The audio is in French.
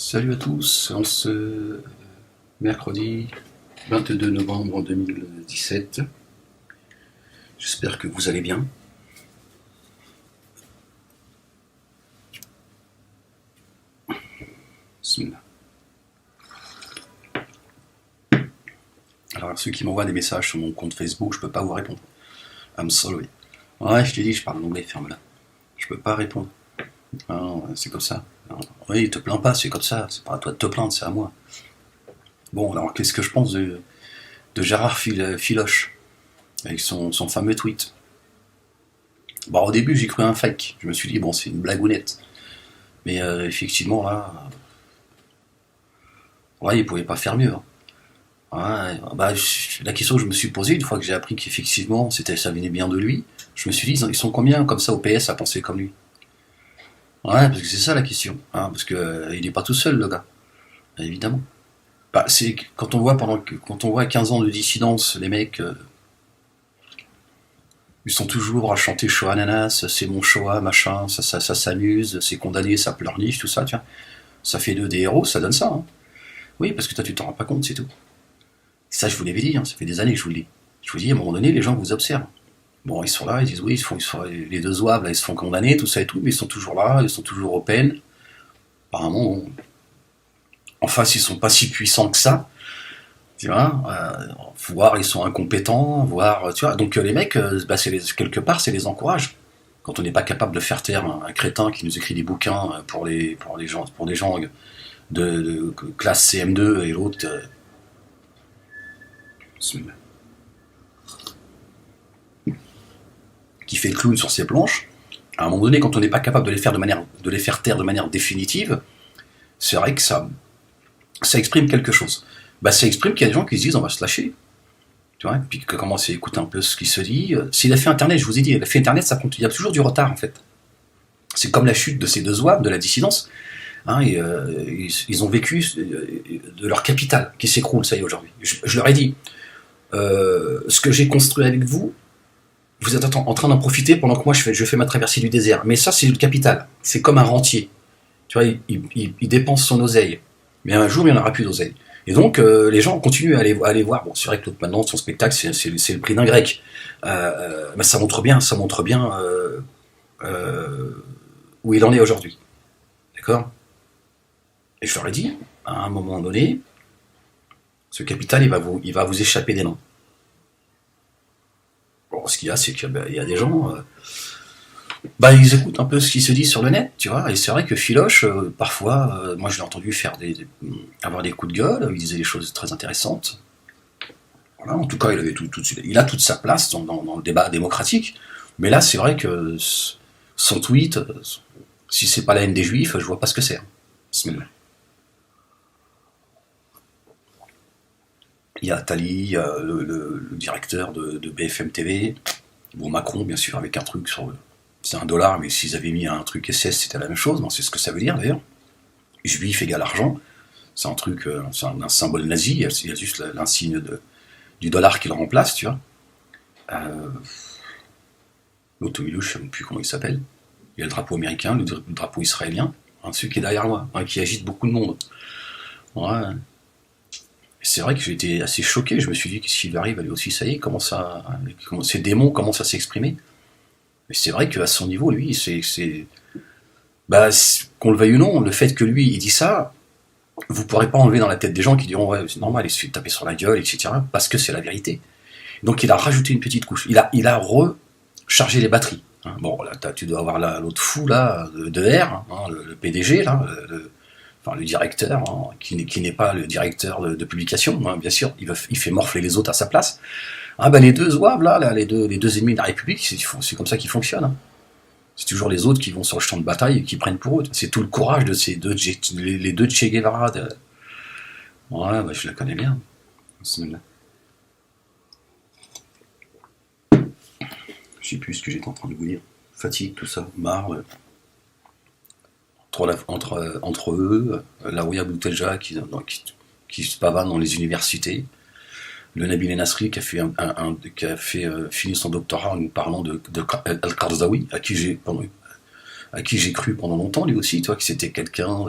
Salut à tous, en ce mercredi 22 novembre 2017. J'espère que vous allez bien. Bismillah. Alors, ceux qui m'envoient des messages sur mon compte Facebook, je peux pas vous répondre. I'm sorry. Ouais, je te dis, je parle anglais, ferme-la. Je peux pas répondre. Non, c'est comme ça. Non. Oui, te plains pas, c'est comme ça. C'est pas à toi de te plaindre, c'est à moi. Bon, alors qu'est-ce que je pense de Gérard Filoche avec son fameux tweet? Bon, au début, j'ai cru un fake. Je me suis dit, bon, c'est une blagounette. Mais effectivement, là, il pouvait pas faire mieux, hein. Ouais, bah, la question que je me suis posée, une fois que j'ai appris qu'effectivement ça venait bien de lui, je me suis dit, ils sont combien comme ça au PS à penser comme lui? Ouais, parce que c'est ça la question, hein, parce que il n'est pas tout seul, le gars, évidemment. Bah, c'est quand on voit 15 ans de dissidence, les mecs, ils sont toujours à chanter Shoah Ananas, c'est mon Shoah, machin, ça s'amuse, c'est condamné, ça pleurniche, tout ça, tiens. Ça fait d'eux des héros, ça donne ça, hein. Oui, parce que toi, tu t'en rends pas compte, c'est tout. Ça, je vous l'avais dit, hein, ça fait des années que je vous le dis. Je vous dis, à un moment donné, les gens vous observent. Bon, ils sont là, ils disent oui, les deux zouaves, là, ils se font condamner, tout ça et tout, mais ils sont toujours là, ils sont toujours au peine. Apparemment, bon, en face, ils sont pas si puissants que ça. Tu vois, voire ils sont incompétents, voire, tu vois. Donc les mecs, bah, quelque part, c'est les encourage. Quand on n'est pas capable de faire taire un crétin qui nous écrit des bouquins pour des gens de classe CM2 et l'autre. Qui fait le clown sur ses planches, à un moment donné, quand on n'est pas capable de les faire taire de manière définitive, c'est vrai que ça exprime quelque chose. Bah, ça exprime qu'il y a des gens qui se disent on va se lâcher. Tu vois, puis que commence à écouter un peu ce qui se dit. S'il a fait Internet, je vous ai dit, il a fait Internet, il y a toujours du retard en fait. C'est comme la chute de ces deux zouaves, de la dissidence. Hein, et, ils ont vécu de leur capital qui s'écroule, ça y est, aujourd'hui. Je leur ai dit, ce que j'ai construit avec vous, vous êtes en train d'en profiter pendant que moi je fais ma traversée du désert. Mais ça, c'est le capital. C'est comme un rentier. Tu vois, il dépense son oseille. Mais un jour, il n'y en aura plus d'oseille. Et donc, les gens continuent à aller voir. Bon, c'est vrai que l'autre, maintenant, son spectacle, c'est le prix d'un grec. Mais ça montre bien où il en est aujourd'hui. D'accord? Et je leur ai dit, à un moment donné, ce capital, il va vous échapper des mains. Bon, ce qu'il y a, c'est qu'il y a des gens, bah, ils écoutent un peu ce qui se dit sur le net, tu vois. Et c'est vrai que Filoche, parfois, moi je l'ai entendu avoir des coups de gueule, il disait des choses très intéressantes. Voilà, en tout cas, il a toute sa place dans le débat démocratique. Mais là, c'est vrai que son tweet, si c'est pas la haine des juifs, je vois pas ce que c'est. Bismillah. Il y a Attali, il y a le directeur de BFM TV, bon, Macron, bien sûr, avec un truc sur. C'est $1, mais s'ils avaient mis un truc SS, c'était la même chose. Non, c'est ce que ça veut dire d'ailleurs. Juif égale argent. C'est un truc, c'est un symbole nazi. Il y a juste l'insigne du dollar qui le remplace, tu vois. L'autre milieu, je ne sais plus comment il s'appelle. Il y a le drapeau américain, le drapeau israélien. Celui qui est derrière moi, qui agite beaucoup de monde. Ouais. C'est vrai que j'ai été assez choqué. Je me suis dit que s'il arrive, lui aussi, ça y est, ces démons commencent à s'exprimer. Mais c'est vrai qu'à son niveau, lui, bah, qu'on le veuille ou non, le fait que lui, il dit ça, vous pourrez pas enlever dans la tête des gens qui diront ouais, c'est normal, il se fait taper sur la gueule, etc. Parce que c'est la vérité. Donc il a rajouté une petite couche. Il a rechargé les batteries. Hein. Bon, là, tu dois avoir l'autre fou là de R, hein, le PDG là, le directeur, hein, qui n'est pas le directeur de publication, hein, bien sûr. Il fait morfler les autres à sa place. Ah ben les deux zouaves là, les deux ennemis de la République, c'est comme ça qu'ils fonctionnent. Hein. C'est toujours les autres qui vont sur le champ de bataille et qui prennent pour eux. C'est tout le courage de les deux Che Guevara. Ouais, bah, je la connais bien. Je sais plus ce que j'étais en train de vous dire. Fatigue, tout ça, marre. Entre eux, la Ouya Boutelja qui se pavane dans les universités. Le Nabil Nasri qui a fait finir son doctorat en nous parlant de Al-Qaradawi, à qui j'ai cru pendant longtemps, lui aussi, toi, que c'était quelqu'un